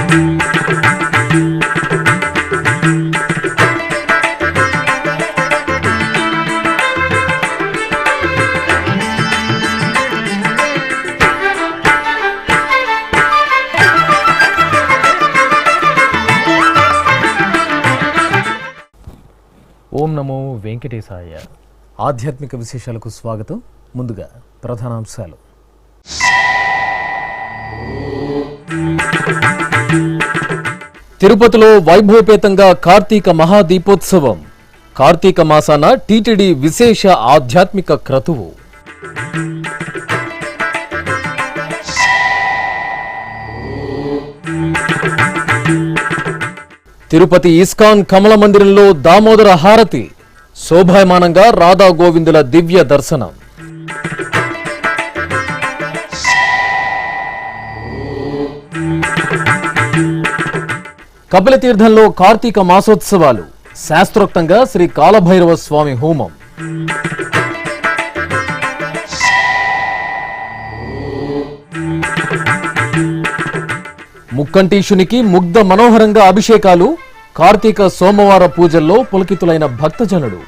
ఓం నమో వెంకటేశాయ. ఆధ్యాత్మిక విశేషాలకు స్వాగతం. ముందుగా ప్రధానాంశాలు. తిరుపతిలో వైభవపేతంగా కార్తీక మహాదీపోత్సవం. కార్తీక మాసాన టీటీడీ విశేష ఆధ్యాత్మిక క్రతువు. తిరుపతి ఇస్కాన్ కమల మందిరంలో దామోదర హారతి. శోభాయమానంగా రాధా గోవిందుల దివ్య దర్శనం. కపిలతీర్థంలో కార్తీక మాసోత్సవాలు. శాస్త్రోక్తంగా శ్రీ కాలభైరవ స్వామి హోమం. ముక్కంటీశునికి ముగ్ధ మనోహరంగా అభిషేకాలు. కార్తీక సోమవార పూజల్లో పులకితులైన భక్తజనులు.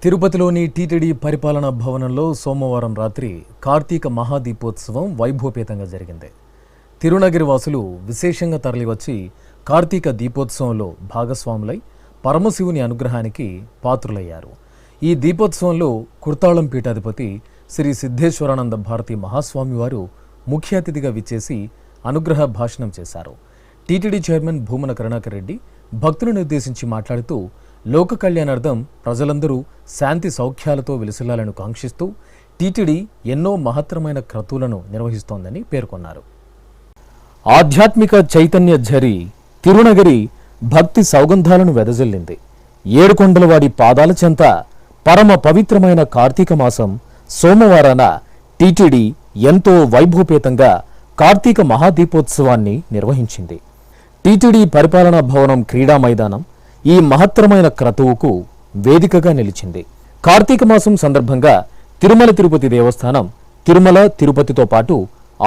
తిరుపతిలోని టీటీడీ పరిపాలనా భవనంలో సోమవారం రాత్రి కార్తీక మహాదీపోత్సవం వైభవపేతంగా జరిగింది. తిరునగిరి వాసులు విశేషంగా తరలివచ్చి కార్తీక దీపోత్సవంలో భాగస్వాములై పరమశివుని అనుగ్రహానికి పాత్రులయ్యారు. ఈ దీపోత్సవంలో కుర్తాళం పీఠాధిపతి శ్రీ సిద్ధేశ్వరానంద భారతి మహాస్వామి వారు ముఖ్య అతిథిగా విచ్చేసి అనుగ్రహ భాషణం చేశారు. టీటీడీ చైర్మన్ భూమన కరుణాకర్ రెడ్డి భక్తులను ఉద్దేశించి మాట్లాడుతూ లోక కళ్యాణార్థం ప్రజలందరూ శాంతి సౌఖ్యాలతో విలసిల్లాలను కాంక్షిస్తూ టీటీడీ ఎన్నో మహత్తరమైన క్రతువులను నిర్వహిస్తోందని పేర్కొన్నారు. ఆధ్యాత్మిక చైతన్య ఝరి తిరునగిరి భక్తి సౌగంధాలను వెదజల్లింది. ఏడుకొండలవాడి పాదాల చెంత పరమ పవిత్రమైన కార్తీక మాసం సోమవారాన టీటీడీ ఎంతో వైభవపేతంగా కార్తీక మహాదీపోత్సవాన్ని నిర్వహించింది. టీటీడీ పరిపాలనా భవనం క్రీడా మైదానం ఈ మహత్తరమైన క్రతువుకు వేదికగా నిలిచింది. కార్తీక మాసం సందర్భంగా తిరుమల తిరుపతి దేవస్థానం తిరుమల తిరుపతితో పాటు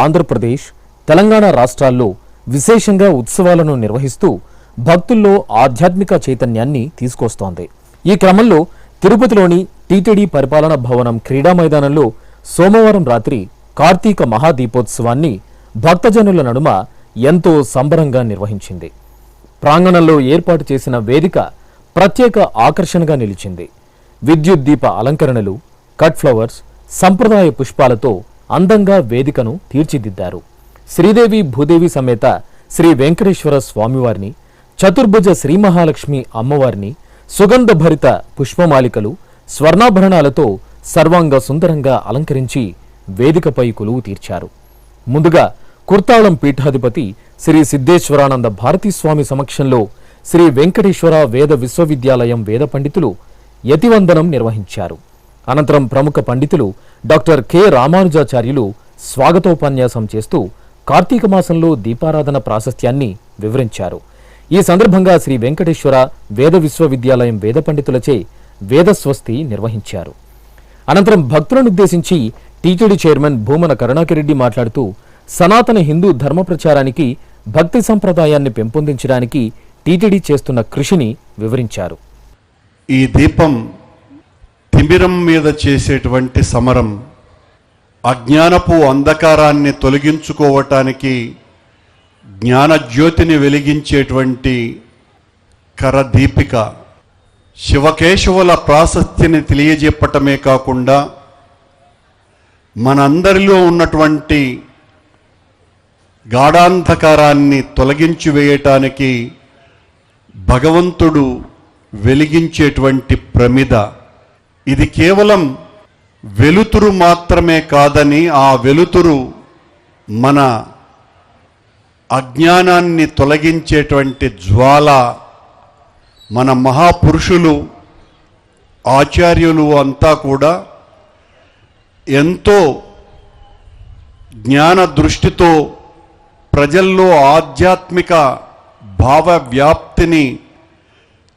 ఆంధ్రప్రదేశ్, తెలంగాణ రాష్ట్రాల్లో విశేషంగా ఉత్సవాలను నిర్వహిస్తూ భక్తుల్లో ఆధ్యాత్మిక చైతన్యాన్ని తీసుకొస్తోంది. ఈ క్రమంలో తిరుపతిలోని టీటీడీ పరిపాలనా భవనం క్రీడా మైదానంలో సోమవారం రాత్రి కార్తీక మహాదీపోత్సవాన్ని భక్తజనుల నడుమ ఎంతో సంబరంగా నిర్వహించింది. ప్రాంగణంలో ఏర్పాటు చేసిన వేదిక ప్రత్యేక ఆకర్షణగా నిలిచింది. విద్యుత్ దీప అలంకరణలు, కట్ ఫ్లవర్స్, సంప్రదాయ పుష్పాలతో అందంగా వేదికను తీర్చిదిద్దారు. శ్రీదేవి భూదేవి సమేత శ్రీ వెంకటేశ్వర స్వామివారిని, చతుర్భుజ శ్రీ మహాలక్ష్మి అమ్మవారిని సుగంధభరిత పుష్పమాలికలు, స్వర్ణాభరణాలతో సర్వాంగ సుందరంగా అలంకరించి వేదికపై కొలువు తీర్చారు. ముందుగా కుర్తాళం పీఠాధిపతి శ్రీ సిద్ధేశ్వరానంద భారతీ స్వామి సమక్షంలో శ్రీ వెంకటేశ్వర వేద విశ్వవిద్యాలయం వేద పండితులు యతివందనం నిర్వహించారు. అనంతరం ప్రముఖ పండితులు డాక్టర్ కె రామానుజాచార్యులు స్వాగతోపన్యాసం చేస్తూ కార్తీక మాసంలో దీపారాధన ప్రాశస్త్యాన్ని వివరించారు. ఈ సందర్భంగా శ్రీ వెంకటేశ్వర వేద విశ్వవిద్యాలయం వేద పండితులచే వేదస్వస్తి నిర్వహించారు. అనంతరం భక్తులనుద్దేశించి టీటీడీ చైర్మన్ భూమన కరుణాకర్ రెడ్డి మాట్లాడుతూ సనాతన హిందూ ధర్మ ప్రచారానికి, భక్తి సంప్రదాయాన్ని పెంపొందించడానికి టీటీడీ చేస్తున్న కృషిని వివరించారు. ఈ దీపం తిమిరం మీద చేసేటువంటి సమరం, అజ్ఞానపు అంధకారాన్ని తొలగించుకోవటానికి జ్ఞానజ్యోతిని వెలిగించేటువంటి కరదీపిక, శివకేశవుల ప్రాశస్త్యాన్ని తెలియజెప్పటమే కాకుండా మనందరిలో ఉన్నటువంటి గాఢాంధకారాన్ని తొలగించి వేయటానికి భగవంతుడు వెలిగించేటువంటి ప్రమిద. ఇది కేవలం వెలుతురు మాత్రమే కాదని, ఆ వెలుతురు మన అజ్ఞానాన్ని తొలగించేటువంటి జ్వాల. మన మహాపురుషులు, ఆచార్యులు అంతా కూడా ఎంతో జ్ఞాన దృష్టితో ప్రజల్లో ఆధ్యాత్మిక భావ వ్యాప్తిని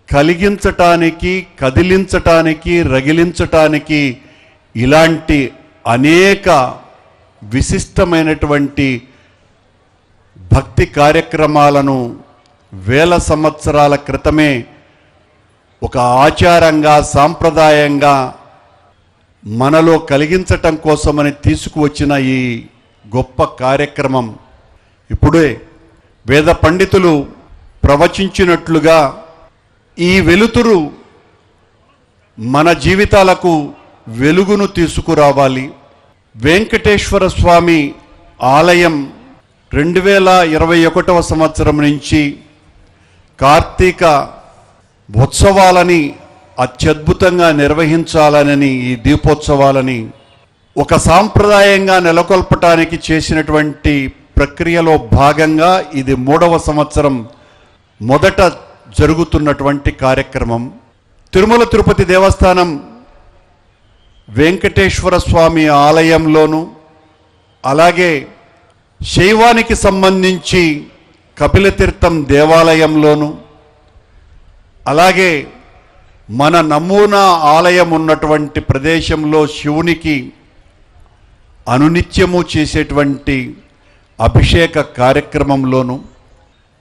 కలిగించటానికి, కదిలించటానికి, రగిలించటానికి ఇలాంటి అనేక విశిష్టమైనటువంటి భక్తి కార్యక్రమాలను వేల సంవత్సరాల క్రితమే ఒక ఆచారంగా సాంప్రదాయంగా మనలో కలిగించటం కోసమని తీసుకువచ్చిన ఈ గొప్ప కార్యక్రమం ఇప్పుడే వేద పండితులు ప్రవచించినట్లుగా ఈ వెలుతురు మన జీవితాలకు వెలుగును తీసుకురావాలి. వెంకటేశ్వర స్వామి ఆలయం 2021వ సంవత్సరం నుంచి కార్తీక ఉత్సవాలని అత్యద్భుతంగా నిర్వహించాలని, ఈ దీపోత్సవాలని ఒక సాంప్రదాయంగా నెలకొల్పటానికి చేసినటువంటి ప్రక్రియలో భాగంగా ఇది 3వ సంవత్సరం మొదట జరుగుతున్నటువంటి కార్యక్రమం. తిరుమల తిరుపతి దేవస్థానం వెంకటేశ్వర స్వామి ఆలయంలోను, అలాగే శైవానికి సంబంధించి కపిలతీర్థం దేవాలయంలోను, అలాగే మన నమూనా ఆలయం ఉన్నటువంటి ప్రదేశంలో శివునికి అనునిత్యము చేసేటువంటి అభిషేక కార్యక్రమంలోను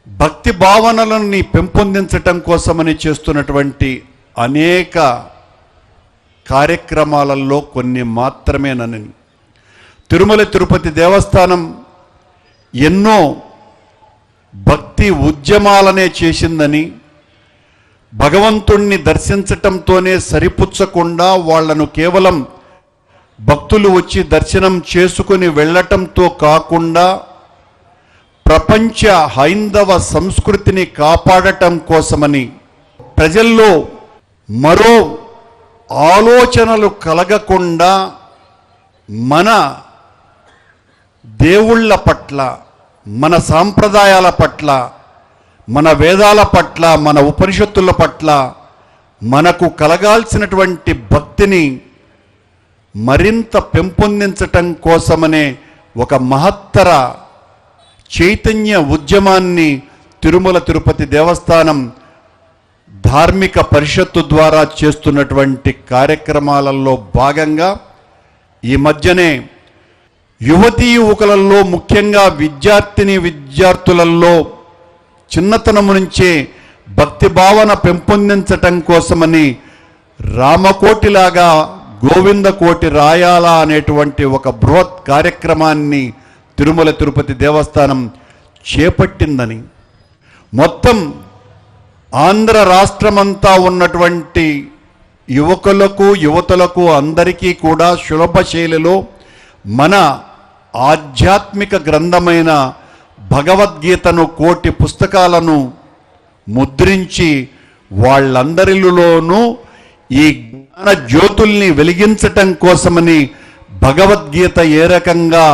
భక్తి భావనలని పెంపొందించటం కోసమని చేస్తున్నటువంటి అనేక కార్యక్రమాలలో కొన్ని మాత్రమేనని తిరుమల తిరుపతి దేవస్థానం ఎన్నో భక్తి ఉద్యమాలనే చేసిందని, భగవంతుణ్ణి దర్శించటంతోనే సరిపుచ్చకుండా వాళ్లను కేవలం భక్తులు వచ్చి దర్శనం చేసుకుని వెళ్ళటంతో కాకుండా ప్రపంచ హైందవ సంస్కృతిని కాపాడటం కోసమని ప్రజల్లో మరో ఆలోచనలు కలగకుండా మన దేవుళ్ళ పట్ల, మన సాంప్రదాయాల పట్ల, మన వేదాల పట్ల, మన ఉపనిషత్తుల పట్ల మనకు కలగాల్సినటువంటి భక్తిని మరింత పెంపొందించటం కోసమనే ఒక మహత్తర చైతన్య ఉద్యమాన్ని తిరుమల తిరుపతి దేవస్థానం ధార్మిక పరిషత్తు ద్వారా చేస్తున్నటువంటి కార్యక్రమాలలో భాగంగా ఈ మధ్యనే యువతీ యువకులలో, ముఖ్యంగా విద్యార్థులలో చిన్నతనం నుంచే భక్తి భావన పెంపొందించటం కోసమని రామకోటిలాగా గోవిందకోటి రాయాలా అనేటువంటి ఒక బృహత్ కార్యక్రమాన్ని తిరుమల తిరుపతి దేవస్థానం చేపట్టిందని, మొత్తం ఆంధ్ర రాష్ట్రమంతా ఉన్నటువంటి యువకులకు, యువతులకు అందరికీ కూడా సులభ శైలిలో మన ఆధ్యాత్మిక గ్రంథమైన భగవద్గీతను 1,000,000 పుస్తకాలను ముద్రించి వాళ్ళందరిలోనూ ఈ జ్ఞాన జ్యోతుల్ని వెలిగించటం కోసమని భగవద్గీత ఏ రకంగా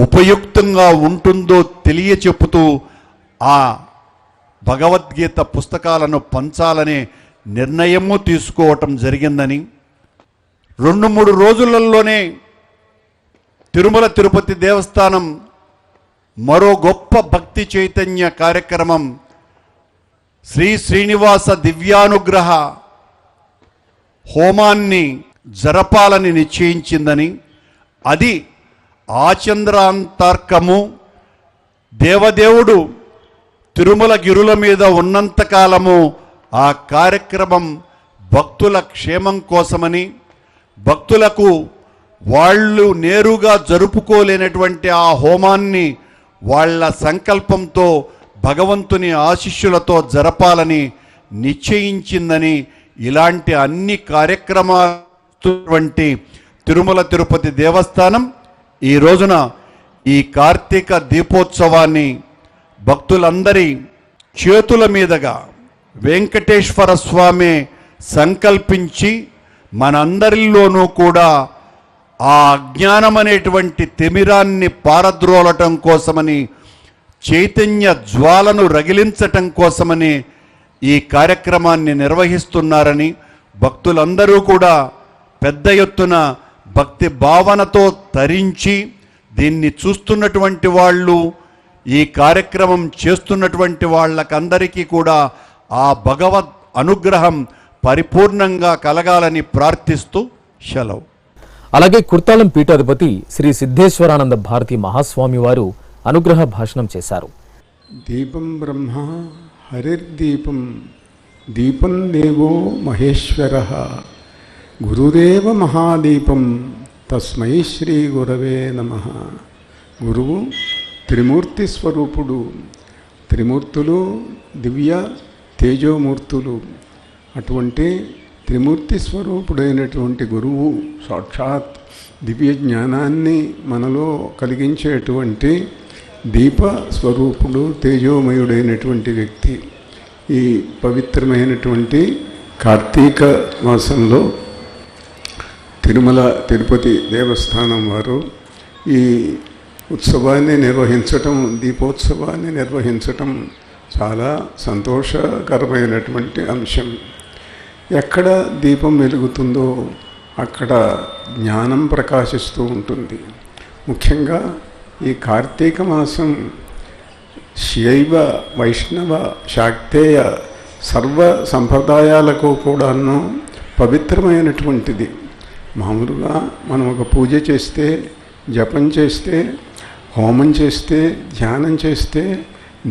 ఉపయుక్తంగా ఉంటుందో తెలియచెప్పుతూ ఆ భగవద్గీత పుస్తకాలను పంచాలనే నిర్ణయము తీసుకోవటం జరిగిందని, 2-3 రోజులలోనే తిరుమల తిరుపతి దేవస్థానం మరో గొప్ప భక్తి చైతన్య కార్యక్రమం శ్రీ శ్రీనివాస దివ్యానుగ్రహ హోమాన్ని జరపాలని నిశ్చయించిందని, అది ఆచంద్రాంతర్కము దేవదేవుడు తిరుమల గిరుల మీద ఉన్నంతకాలము ఆ కార్యక్రమం భక్తుల క్షేమం కోసమని, భక్తులకు వాళ్ళు నేరుగా జరుపుకోలేనటువంటి ఆ హోమాన్ని వాళ్ళ సంకల్పంతో భగవంతుని ఆశీస్సులతో జరపాలని నిశ్చయించిందని, ఇలాంటి అన్ని కార్యక్రమాలు తిరుమల తిరుపతి దేవస్థానం ఈ రోజున ఈ కార్తీక దీపోత్సవాన్ని భక్తులందరి చేతుల మీదుగా వెంకటేశ్వర స్వామి సంకల్పించి మనందరిలోనూ కూడా ఆ అజ్ఞానం అనేటువంటి తిమిరాన్ని పారద్రోలటం కోసమని, చైతన్య జ్వాలను రగిలించటం కోసమని ఈ కార్యక్రమాన్ని నిర్వహిస్తున్నారని, భక్తులందరూ కూడా పెద్ద ఎత్తున భక్తి భావనతో తరించి దీన్ని చూస్తున్నటువంటి వాళ్ళు, ఈ కార్యక్రమం చేస్తున్నటువంటి వాళ్ళకందరికీ కూడా ఆ భగవద్ అనుగ్రహం పరిపూర్ణంగా కలగాలని ప్రార్థిస్తూ సెలవు. అలాగే కుర్తాళం పీఠాధిపతి శ్రీ సిద్ధేశ్వరానంద భారతి మహాస్వామి వారు అనుగ్రహ భాషణం చేశారు. దీపం బ్రహ్మ హరిర్దీపం దీపం దేవో మహేశ్వర గురుదేవ మహాదీపం తస్మై శ్రీ గురవే నమః. గురువు త్రిమూర్తి స్వరూపుడు. త్రిమూర్తులు దివ్య తేజోమూర్తులు. అటువంటి త్రిమూర్తి స్వరూపుడైనటువంటి గురువు సాక్షాత్ దివ్య జ్ఞానాన్ని మనలో కలిగించేటువంటి దీప స్వరూపుడు, తేజోమయుడైనటువంటి వ్యక్తి. ఈ పవిత్రమైనటువంటి కార్తీక మాసంలో తిరుమల తిరుపతి దేవస్థానం వారు ఈ ఉత్సవాన్ని నిర్వహించటం, దీపోత్సవాన్ని నిర్వహించటం చాలా సంతోషకరమైనటువంటి అంశం. ఎక్కడ దీపం వెలుగుతుందో అక్కడ జ్ఞానం ప్రకాశిస్తూ ఉంటుంది. ముఖ్యంగా ఈ కార్తీక మాసం శైవ వైష్ణవ శాక్తేయ సర్వ సంప్రదాయాలకు కూడాను పవిత్రమైనటువంటిది. మామూలుగా మనం ఒక పూజ చేస్తే, జపం చేస్తే, హోమం చేస్తే, ధ్యానం చేస్తే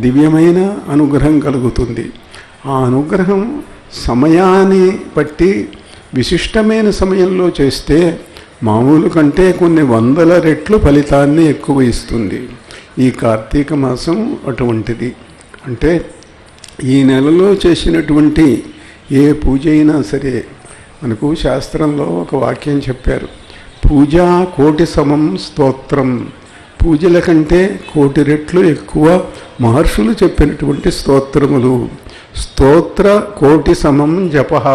దివ్యమైన అనుగ్రహం కలుగుతుంది. ఆ అనుగ్రహం సమయాన్ని బట్టి విశిష్టమైన సమయంలో చేస్తే మామూలు కంటే కొన్ని వందల రెట్లు ఫలితాన్ని ఎక్కువ ఇస్తుంది. ఈ కార్తీక మాసం అటువంటిది. అంటే ఈ నెలలో చేసినటువంటి ఏ పూజ అయినా సరే, మనకు శాస్త్రంలో ఒక వాక్యం చెప్పారు, పూజా కోటి సమం స్తోత్రం. పూజల కంటే కోటి రెట్లు ఎక్కువ మహర్షులు చెప్పినటువంటి స్తోత్రములు. స్తోత్ర కోటి సమం జపః.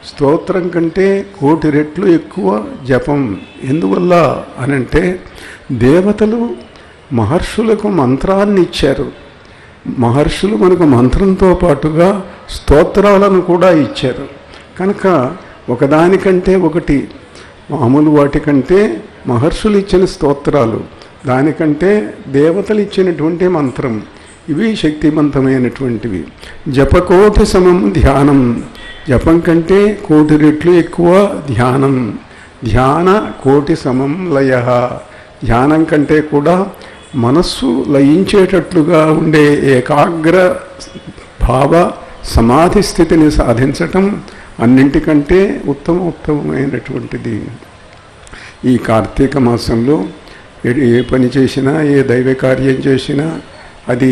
స్తోత్రం కంటే కోటి రెట్లు ఎక్కువ జపం. ఎందువల్ల అనంటే దేవతలు మహర్షులకు మంత్రాన్ని ఇచ్చారు. మహర్షులు మనకు మంత్రంతో పాటుగా స్తోత్రాలను కూడా ఇచ్చారు. కనుక ఒకదానికంటే ఒకటి, మామూలు వాటికంటే మహర్షులు ఇచ్చిన స్తోత్రాలు, దానికంటే దేవతలు ఇచ్చినటువంటి మంత్రం, ఇవి శక్తివంతమైనటువంటివి. జపకోటి సమం ధ్యానం. జపం కంటే కోటి రెట్లు ఎక్కువ ధ్యానం. ధ్యాన కోటి సమం లయ. ధ్యానం కంటే కూడా మనస్సు లయించేటట్లుగా ఉండే ఏకాగ్ర భావ సమాధి స్థితిని సాధించటం అన్నింటికంటే ఉత్తమమైనటువంటిది. ఈ కార్తీక మాసంలో ఏ పని చేసినా, ఏ దైవ కార్యం చేసినా అది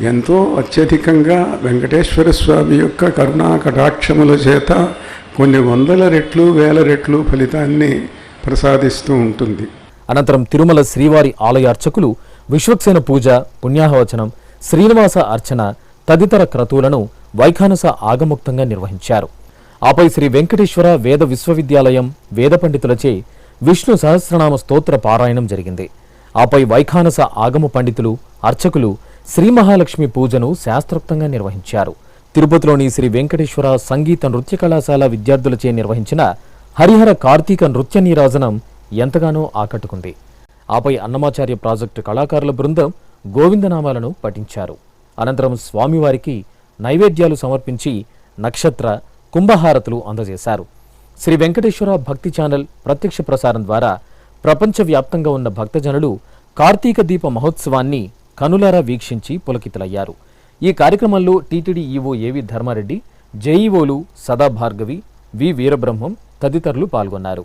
ఎంతో అత్యధికంగా వెంకటేశ్వర స్వామి యొక్క కరుణా కటాక్షముల చేత కొన్ని వందల రెట్లు, వేల రెట్లు ఫలితాన్ని ప్రసాదిస్తూ ఉంటుంది. అనంతరం తిరుమల శ్రీవారి ఆలయ అర్చకులు విశ్వక్సేన పూజ, పుణ్యాహవచనం, శ్రీనివాస అర్చన తదితర క్రతువులను వైఖానస ఆగముక్తంగా నిర్వహించారు. ఆపై శ్రీ వెంకటేశ్వర వేద విశ్వవిద్యాలయం వేద పండితులచే విష్ణు సహస్రనామ స్తోత్ర పారాయణం జరిగింది. ఆపై వైఖానస ఆగమ పండితులు, అర్చకులు శ్రీ మహాలక్ష్మి పూజను శాస్త్రోక్తంగా నిర్వహించారు. తిరుపతిలోని శ్రీ వెంకటేశ్వర సంగీత నృత్య కళాశాల విద్యార్థులచే నిర్వహించిన హరిహర కార్తీక నృత్య నీరాజనం ఎంతగానో ఆకట్టుకుంది. ఆపై అన్నమాచార్య ప్రాజెక్టు కళాకారుల బృందం గోవిందనామాలను పఠించారు. అనంతరం స్వామివారికి నైవేద్యాలు సమర్పించి నక్షత్ర, కుంభహారతులు అందజేశారు. శ్రీ వెంకటేశ్వర భక్తి ఛానల్ ప్రత్యక్ష ప్రసారం ద్వారా ప్రపంచవ్యాప్తంగా ఉన్న భక్తజనులు కార్తీక దీప మహోత్సవాన్ని కనులారా వీక్షించి పులకితులయ్యారు. ఈ కార్యక్రమంలో టీటీడీ ఈవో ఏవి ధర్మారెడ్డి, జేఈఓలు సదా భార్గవి, వి వీరబ్రహ్మం తదితరులు పాల్గొన్నారు.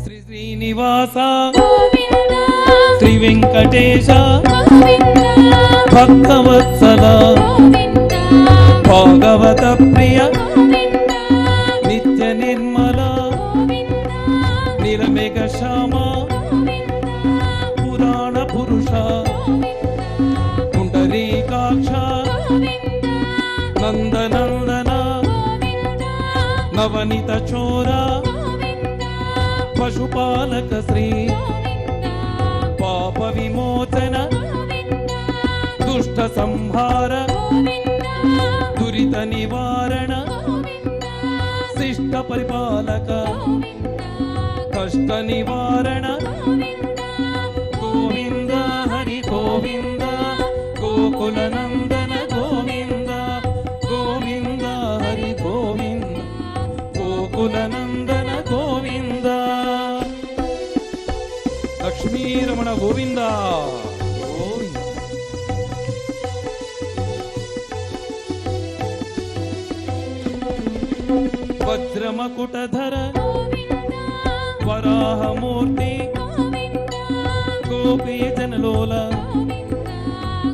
శ్రీ శ్రీనివాస శ్రీ వెంకటేశ భక్తవత్సల భాగవత ప్రియ నిత్య నిర్మల నిరమేఘ శ్యామ పురాణ పురుష పుండరీకాక్ష నందనందన నవనిత చోర పశుపాలక శ్రీ పాప విమోచన దుష్ట సంహార దురిత నివారణ శిష్ట పరిపాలక కష్ట నివారణ గోవింద హరి గోవింద గోకుల నందన గోవింద గోవింద హరి గోవింద గోకుల నందన గోవింద. గోవింద గోవింద. వజ్రమకుటధర వరాహమూర్తి గోపీజనలోల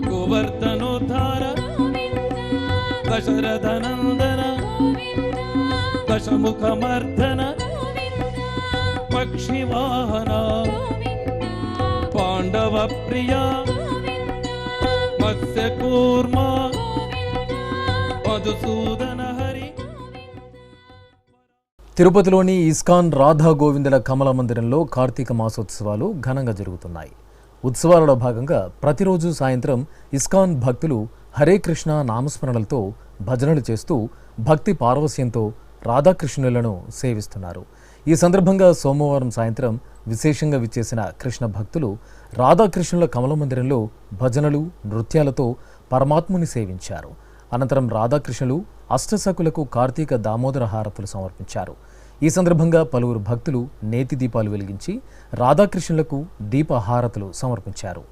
గోవర్ధనోద్ధార దశరథనందన దశముఖమర్ధన పక్షివాహన పాండవ ప్రియ మత్స్యకూర్మ మధుసూదన హరి. తిరుపతిలోని ఇస్కాన్ రాధా గోవిందుల కమల మందిరంలో కార్తీక మాసోత్సవాలు ఘనంగా జరుగుతున్నాయి. ఉత్సవాలలో భాగంగా ప్రతిరోజు సాయంత్రం ఇస్కాన్ భక్తులు హరే కృష్ణ నామస్మరణలతో భజనలు చేస్తూ భక్తి పారవస్యంతో రాధాకృష్ణులను సేవిస్తున్నారు. ఈ సందర్భంగా సోమవారం సాయంత్రం విశేషంగా విచ్చేసిన కృష్ణ భక్తులు రాధాకృష్ణుల కమల మందిరంలో భజనలు నృత్యాలతో పరమాత్ముని సేవించారు. అనంతరం రాధాకృష్ణులు అష్టసకులకు కార్తీక దామోదర హారతులు సమర్పించారు. ఈ సందర్భంగా పలువురు భక్తులు నేతి దీపాలు వెలిగించి రాధాకృష్ణులకు దీపహారతులు సమర్పించారు.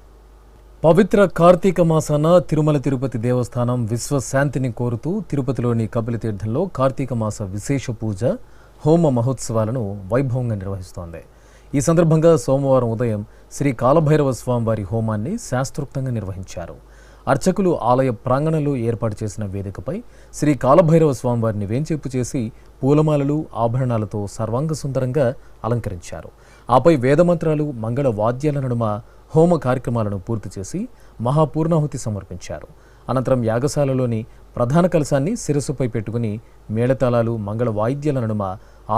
పవిత్ర కార్తీక మాసాన తిరుమల తిరుపతి దేవస్థానం విశ్వశాంతిని కోరుతూ తిరుపతిలోని కపిలతీర్థంలో కార్తీక మాస విశేష పూజ హోమ మహోత్సవాలను వైభవంగా నిర్వహిస్తోంది. ఈ సందర్భంగా సోమవారం ఉదయం శ్రీ కాలభైరవ స్వామివారి హోమాన్ని శాస్త్రోక్తంగా నిర్వహించారు. అర్చకులు ఆలయ ప్రాంగణంలో ఏర్పాటు చేసిన వేదికపై శ్రీ కాలభైరవ స్వామివారిని వేంచేపు చేసి పూలమాలలు ఆభరణాలతో సర్వాంగ సుందరంగా అలంకరించారు. ఆపై వేదమంత్రాలు మంగళ వాద్యాల నడుమ హోమ కార్యక్రమాలను పూర్తి చేసి మహాపూర్ణాహుతి సమర్పించారు. అనంతరం యాగశాలలోని ప్రధాన కలశాన్ని శిరస్సుపై పెట్టుకుని మేళతాళాలు మంగళ వాయిద్యాల నడుమ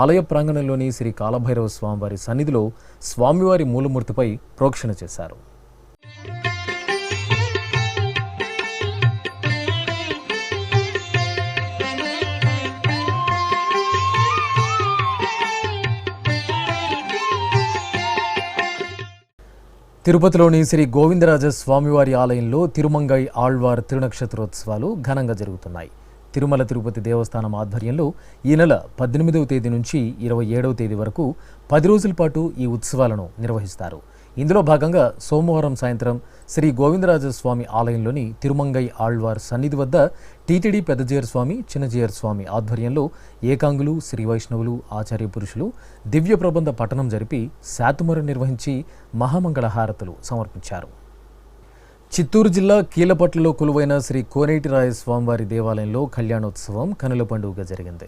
ఆలయ ప్రాంగణంలోని శ్రీ కాలభైరవ స్వామివారి సన్నిధిలో స్వామివారి మూలమూర్తిపై ప్రోక్షణ చేశారు. తిరుపతిలోని శ్రీ గోవిందరాజ స్వామివారి ఆలయంలో తిరుమంగై ఆళ్వార్ తిరునక్షత్రోత్సవాలు ఘనంగా జరుగుతున్నాయి. తిరుమల తిరుపతి దేవస్థానం ఆధ్వర్యంలో ఈ నెల 18వ తేదీ నుంచి 27వ తేదీ వరకు 10 రోజుల పాటు ఈ ఉత్సవాలను నిర్వహిస్తారు. ఇందులో భాగంగా సోమవారం సాయంత్రం శ్రీ గోవిందరాజ స్వామి ఆలయంలోని తిరుమంగై ఆళ్వార్ సన్నిధి వద్ద టీటీడీ పెద్దజేయర్ స్వామి చిన్నజేయర్ స్వామి ఆధ్వర్యంలో ఏకాంగులు శ్రీ వైష్ణవులు ఆచార్య పురుషులు దివ్య ప్రబంధ పఠనం జరిపి శాతుమర నిర్వహించి మహామంగళ హారతులు సమర్పించారు. చిత్తూరు జిల్లా కీలపట్లలో కొలువైన శ్రీ కోనేటిరాయ స్వామివారి దేవాలయంలో కళ్యాణోత్సవం కనుల పండుగగా జరిగింది.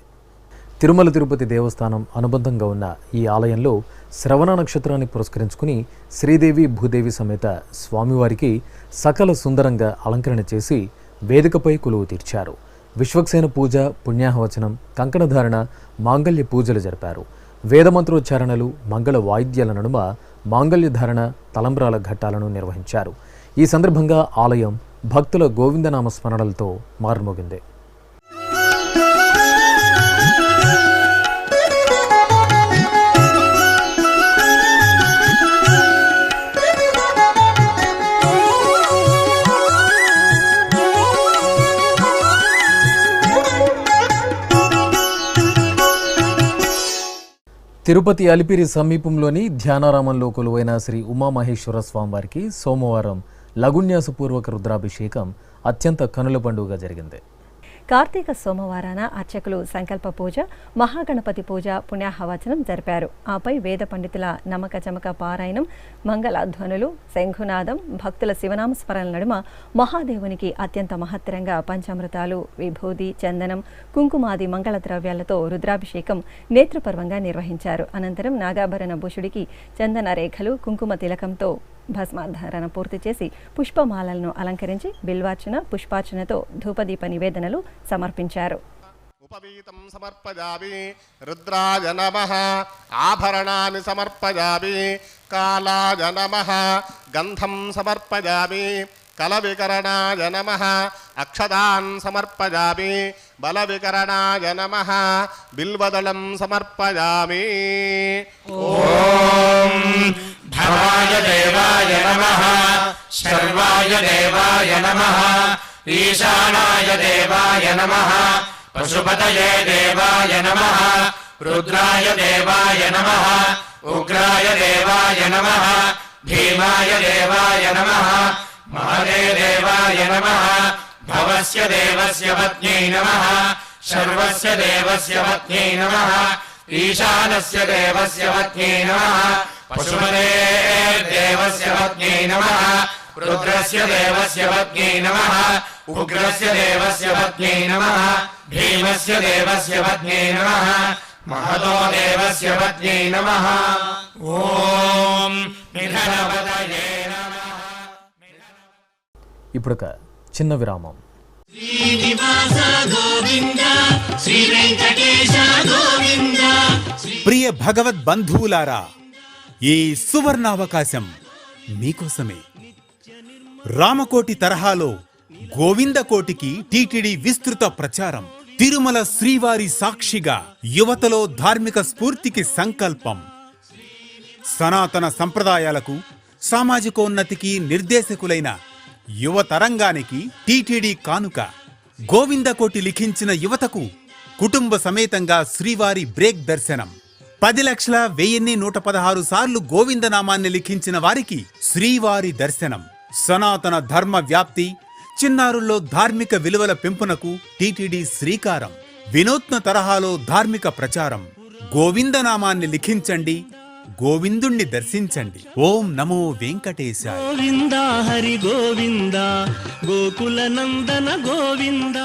తిరుమల తిరుపతి దేవస్థానం అనుబంధంగా ఉన్న ఈ ఆలయంలో శ్రవణ నక్షత్రాన్ని పురస్కరించుకుని శ్రీదేవి భూదేవి సమేత స్వామివారికి సకల సుందరంగా అలంకరణ చేసి వేదికపై కొలువు తీర్చారు. విశ్వక్సేన పూజ, పుణ్యాహవచనం, కంకణధారణ, మాంగళ్య పూజలు జరిపారు. వేదమంత్రోచ్చారణలు, మంగళ వాయిద్యాల నడుమ మాంగళ్యధారణ, తలంబ్రాల ఘట్టాలను నిర్వహించారు. ఈ సందర్భంగా ఆలయం భక్తుల గోవిందనామ స్మరణలతో మారుమోగింది. తిరుపతి అలిపిరి సమీపంలోని ధ్యానారామంలో కొలువైన శ్రీ ఉమామహేశ్వర స్వామివారికి సోమవారం లఘున్యాసపూర్వక రుద్రాభిషేకం అత్యంత కనుల పండుగగా జరిగింది. కార్తీక సోమవారాన అర్చకులు సంకల్ప పూజ, మహాగణపతి పూజ, పుణ్యాహవచనం జరిపారు. ఆపై వేద పండితుల నమక చమక పారాయణం, మంగళ ధ్వనులు, శంఖునాదం, భక్తుల శివనామ స్మరణల నడుమ మహాదేవునికి అత్యంత మహత్తరంగా పంచామృతాలు, విభూది, చందనం, కుంకుమాది మంగళ ద్రవ్యాలతో రుద్రాభిషేకం నేత్రపర్వంగా నిర్వహించారు. అనంతరం నాగాభరణ భూషుడికి చందన రేఖలు, కుంకుమ తిలకంతో భస్మాధారణ పూర్తి చేసి పుష్పమాలలను అలంకరించి బిల్వార్చన, పుష్పార్చనతో ధూపదీప నివేదనలు సమర్పించారు. ఉపవీతం సమర్పయామి, రుద్రాయ నమః, ఆభరణాని సమర్పయామి, కాలాయ నమః, గంధం సమర్పయామి, కలవికరణాయ నమః, అక్షదాన్ సమర్పయామి, బలవికరణాయ నమః, బిల్వదళం సమర్పయామి. ఓం భవాయ దేవాయ నమః, శర్వాయ దేవాయ నమః, ఈశానాయ దేవాయ నమః, పశుపతయే దేవాయ నమః, రుద్రాయ దేవాయ నమః, ఉగ్రాయ దేవాయ నమః, భీమాయ దేవాయ నమః మహదే దేవాయ నమః భవస్య దేవస్య పత్న్యై నమః శర్వస్య దేవస్య పత్న్యై నమః ఈశానస్య దేవస్య పత్న్యై నమః పశుపతే దేవస్య పత్న్యై నమః రుద్రస్య దేవస్య పత్న్యై నమః ఉగ్రస్య దేవస్య పత్న్యై నమః భీమస్య దేవస్య పత్న్యై నమః మహతో దేవస్య పత్న్యై నమః ఓం నిధనపతయే నమః. ఇప్పుడొక చిన్న విరామం. ప్రియ భగవద్ బంధువులారా, ఈ సువర్ణావకాశం మీకోసమే. రామకోటి తరహాలో గోవిందకోటికి టీటీడీ విస్తృత ప్రచారం. తిరుమల శ్రీవారి సాక్షిగా యువతలో ధార్మిక స్ఫూర్తికి సంకల్పం. సనాతన సంప్రదాయాలకు సామాజికోన్నతికి నిర్దేశకులైన యువతరంగానికి టీటీడీ కానుక. గోవిందకోటి లిఖించిన యువతకు కుటుంబ సమేతంగా శ్రీవారి బ్రేక్ దర్శనం. 10,01,116 సార్లు గోవిందనామాన్ని లిఖించిన వారికి శ్రీవారి దర్శనం. సనాతన ధర్మ వ్యాప్తి, చిన్నారుల్లో ధార్మిక విలువల పెంపునకు టీటీడీ శ్రీకారం. వినూత్న తరహాలో ధార్మిక ప్రచారం. గోవిందనామాన్ని లిఖించండి, గోవిందుణ్ణి దర్శించండి. ఓం నమో వెంకటేశాయ. గోవింద హరి గోవింద గోకుల నందన గోవింద.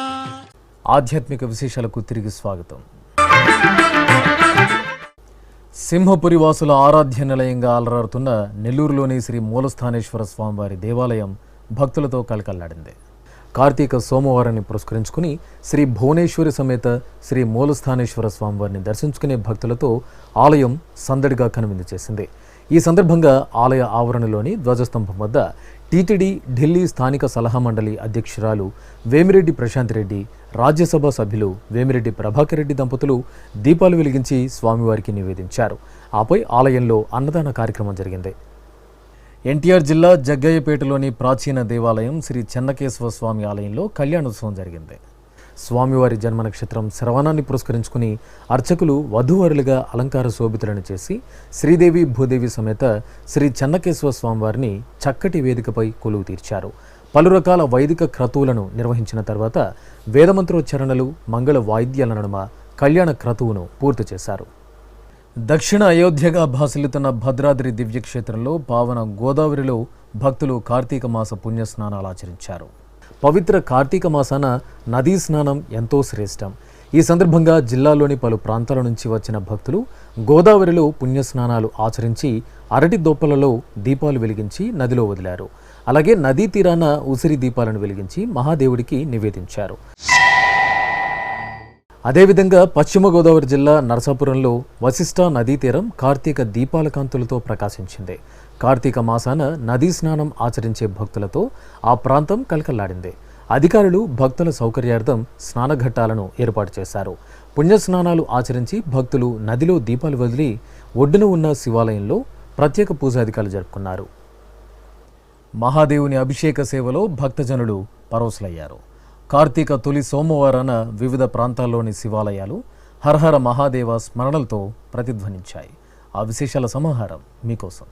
ఆధ్యాత్మిక విశేషాలకు తిరిగి స్వాగతం. సింహపురి వాసుల ఆరాధ్య నిలయంగా అలరారుతున్న నెల్లూరులోని శ్రీ మూలస్థానేశ్వర స్వామివారి దేవాలయం భక్తులతో కలకల్లాడింది. కార్తీక సోమవారాన్ని పురస్కరించుకుని శ్రీ భువనేశ్వరి సమేత శ్రీ మూలస్థానేశ్వర స్వామివారిని దర్శించుకునే భక్తులతో ఆలయం సందడిగా కనువిందు చేసింది. ఈ సందర్భంగా ఆలయ ఆవరణలోని ధ్వజస్తంభం వద్ద టీటీడీ ఢిల్లీ స్థానిక సలహా మండలి అధ్యక్షురాలు వేమిరెడ్డి ప్రశాంత్ రెడ్డి, రాజ్యసభ సభ్యులు వేమిరెడ్డి ప్రభాకర్ రెడ్డి దంపతులు దీపాలు వెలిగించి స్వామివారికి నివేదించారు. ఆపై ఆలయంలో అన్నదాన కార్యక్రమం జరిగింది. ఎన్టీఆర్ జిల్లా జగ్గయ్యపేటలోని ప్రాచీన దేవాలయం శ్రీ చెన్నకేశవ స్వామి ఆలయంలో కళ్యాణోత్సవం జరిగింది. స్వామివారి జన్మ నక్షత్రం శ్రవణాన్ని పురస్కరించుకుని అర్చకులు వధూవరులుగా అలంకార శోభితులను చేసి శ్రీదేవి భూదేవి సమేత శ్రీ చెన్నకేశవ స్వామివారిని చక్కటి వేదికపై కొలువు తీర్చారు. పలు రకాల వైదిక క్రతువులను నిర్వహించిన తర్వాత వేదమంత్రోచ్చరణలు, మంగళ వాయిద్యాల నడుమ కళ్యాణ క్రతువును పూర్తి చేశారు. దక్షిణ అయోధ్యగా భాసిల్లుతున్న భద్రాద్రి దివ్యక్షేత్రంలో పావన గోదావరిలో భక్తులు కార్తీక మాస పుణ్యస్నానాలు ఆచరించారు. పవిత్ర కార్తీక మాసాన నదీ స్నానం ఎంతో శ్రేష్టం. ఈ సందర్భంగా జిల్లాలోని పలు ప్రాంతాల నుంచి వచ్చిన భక్తులు గోదావరిలో పుణ్యస్నానాలు ఆచరించి అరటి దోపలలో దీపాలు వెలిగించి నదిలో వదిలారు. అలాగే నదీ తీరాన ఉసిరి దీపాలను వెలిగించి మహాదేవుడికి నివేదించారు. అదేవిధంగా పశ్చిమ గోదావరి జిల్లా నరసాపురంలో వశిష్ఠ నదీ తీరం కార్తీక దీపాల కాంతులతో ప్రకాశించింది. కార్తీక మాసాన నదీ స్నానం ఆచరించే భక్తులతో ఆ ప్రాంతం కలకల్లాడింది. అధికారులు భక్తుల సౌకర్యార్థం స్నానఘట్టాలను ఏర్పాటు చేశారు. పుణ్యస్నానాలు ఆచరించి భక్తులు నదిలో దీపాలు వదిలి ఒడ్డున ఉన్న శివాలయంలో ప్రత్యేక పూజాధికారులు జరుపుకున్నారు. మహాదేవుని అభిషేక సేవలో భక్తజనులు పరవశులయ్యారు. కార్తీక తొలి సోమవారాన వివిధ ప్రాంతాల్లోని శివాలయాలు హరహర మహాదేవ స్మరణలతో ప్రతిధ్వనించాయి. ఆ విశేషాల సమాహారం మీకోసం.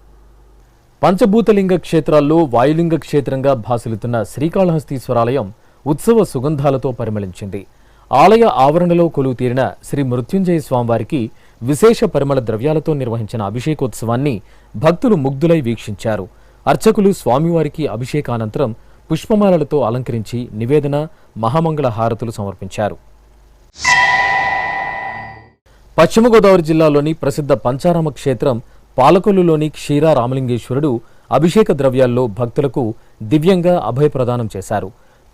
పంచభూతలింగ క్షేత్రాల్లో వాయులింగ క్షేత్రంగా భాసిల్లుతున్న శ్రీకాళహస్తీశ్వరాలయం ఉత్సవ సుగంధాలతో పరిమళించింది. ఆలయ ఆవరణలో కొలువు తీరిన శ్రీ మృత్యుంజయ స్వామివారికి విశేష పరిమళ ద్రవ్యాలతో నిర్వహించిన అభిషేకోత్సవాన్ని భక్తులు ముగ్ధులై వీక్షించారు. అర్చకులు స్వామివారికి అభిషేకానంతరం పుష్పమాలలతో అలంకరించి నివేదన, మహామంగళ హారతులు సమర్పించారు. పశ్చిమ గోదావరి జిల్లాలోని ప్రసిద్ధ పంచారామ క్షేత్రం పాలకొల్లులోని క్షీర రామలింగేశ్వరుడు అభిషేక ద్రవ్యాల్లో భక్తులకు దివ్యంగా అభయప్రదానం చేశారు.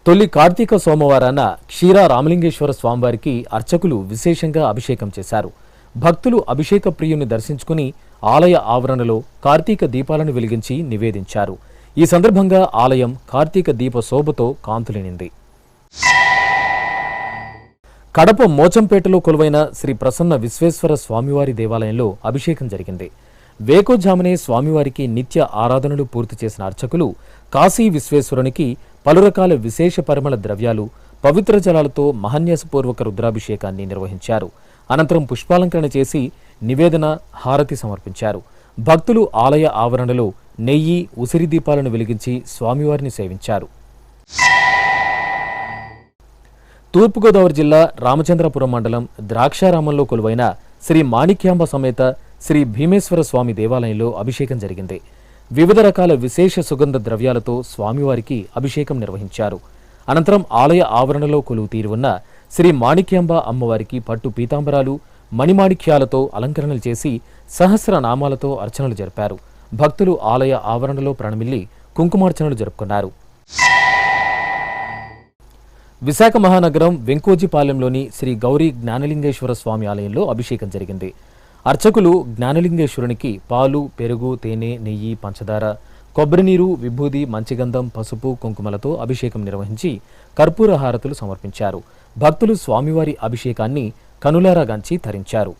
తొలి కార్తీక సోమవారాన క్షీర రామలింగేశ్వర స్వామివారికి అర్చకులు విశేషంగా అభిషేకం చేశారు. భక్తులు అభిషేక ప్రియుని దర్శించుకుని ఆలయ ఆవరణలో కార్తీక దీపాలను వెలిగించి నివేదించారు. ఈ సందర్భంగా ఆలయం కార్తీక దీప శోభతో కాంతులినింది. కడప మోచంపేటలో కొలువైన శ్రీ ప్రసన్న విశ్వేశ్వర స్వామివారి దేవాలయంలో అభిషేకం జరిగింది. వేకోజామునే స్వామివారికి నిత్య ఆరాధనలు పూర్తి చేసిన అర్చకులు కాశీ విశ్వేశ్వరునికి పలు రకాల విశేష పరిమళ ద్రవ్యాలు, పవిత్ర జలాలతో మహాన్యాసపూర్వక రుద్రాభిషేకాన్ని నిర్వహించారు. అనంతరం పుష్పాలంకరణ చేసి నివేదన, హారతి సమర్పించారు. భక్తులు ఆలయ ఆవరణలో నెయ్యి, ఉసిరి దీపాలను వెలిగించి స్వామివారిని సేవించారు. తూర్పుగోదావరి జిల్లా రామచంద్రపురం మండలం ద్రాక్షారామంలో కొలువైన శ్రీ మాణిక్యాంబ సమేత శ్రీ భీమేశ్వర స్వామి దేవాలయంలో అభిషేకం జరిగింది. వివిధ రకాల విశేష సుగంధ ద్రవ్యాలతో స్వామివారికి అభిషేకం నిర్వహించారు. అనంతరం ఆలయ ఆవరణలో కొలువు తీరి ఉన్న శ్రీ మాణిక్యాంబ అమ్మవారికి పట్టు పీతాంబరాలు, మణిమాణిక్యాలతో అలంకరణలు చేసి సహస్రనామాలతో అర్చనలు జరిపారు. భక్తులు ఆలయ ఆవరణలో ప్రణమిల్లి కుంకుమార్చనలు జరుపుకున్నారు. విశాఖ మహానగరం వెంకోజిపాలెంలోని శ్రీ గౌరీ జ్ఞానలింగేశ్వర స్వామి ఆలయంలో అభిషేకం జరిగింది. అర్చకులు జ్ఞానలింగేశ్వరునికి పాలు, పెరుగు, తేనె, నెయ్యి, పంచదార, కొబ్బరి నీరు, విభూది, మంచిగంధం, పసుపు, కుంకుమలతో అభిషేకం నిర్వహించి కర్పూర హారతులు సమర్పించారు. భక్తులు స్వామివారి అభిషేకాన్ని కనులారాగాంచి తరించారు.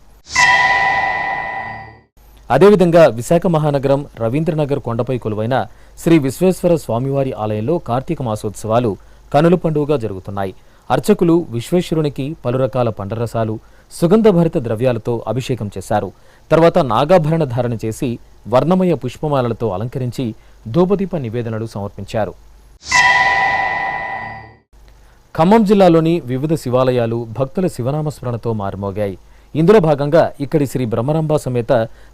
అదేవిధంగా విశాఖ మహానగరం రవీంద్రనగర్ కొండపై కొలువైన శ్రీ విశ్వేశ్వర స్వామివారి ఆలయంలో కార్తీక మాసోత్సవాలు కనుల పండుగగా జరుగుతున్నాయి. అర్చకులు విశ్వేశ్వరునికి పలు రకాల పండరసాలు, సుగంధభరిత ద్రవ్యాలతో అభిషేకం చేశారు. తర్వాత నాగాభరణ ధారణ చేసి వర్ణమయ పుష్పమాలలతో అలంకరించి ధూపదీప నివేదనలు సమర్పించారు. ఖమ్మం జిల్లాలోని వివిధ శివాలయాలు భక్తుల శివనామస్మరణతో మారుమోగాయి. ఇందులో భాగంగా ఇక్కడి శ్రీ బ్రహ్మరంభ సమేత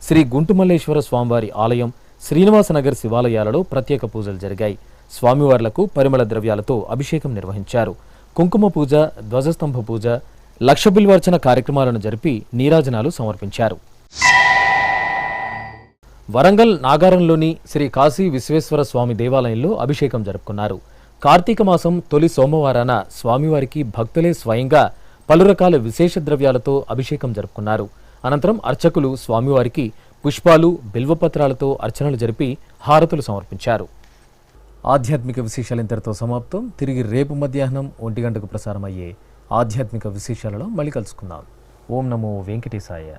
శ్రీ గుంటుమల్లేశ్వర స్వామివారి ఆలయం, శ్రీనివాసనగర్ శివాలయాలలో ప్రత్యేక పూజలు జరిగాయి. స్వామివార్లకు పరిమళ ద్రవ్యాలతో అభిషేకం నిర్వహించారు. కుంకుమ పూజ, ధ్వజస్తంభ పూజ, లక్ష బిల్వార్చన కార్యక్రమాలను జరిపి నీరాజనాలు సమర్పించారు. వరంగల్ నాగారంలోని శ్రీ కాశీ విశ్వేశ్వర స్వామి దేవాలయంలో అభిషేకం జరుపుకున్నారు. కార్తీక మాసం తొలి సోమవారాన స్వామివారికి భక్తులే స్వయంగా పలు రకాల విశేష ద్రవ్యాలతో అభిషేకం జరుపుకున్నారు. అనంతరం అర్చకులు స్వామివారికి పుష్పాలు, బిల్వపత్రాలతో అర్చనలు జరిపి హారతులు సమర్పించారు. ఆధ్యాత్మిక విశేషాలు ఇంతటితో సమాప్తం. తిరిగి రేపు మధ్యాహ్నం 1 గంటకు ప్రసారమయ్యే ఆధ్యాత్మిక విశేషాలలో మళ్ళీ కలుసుకుందాం. ఓం నమో వెంకటేశాయ.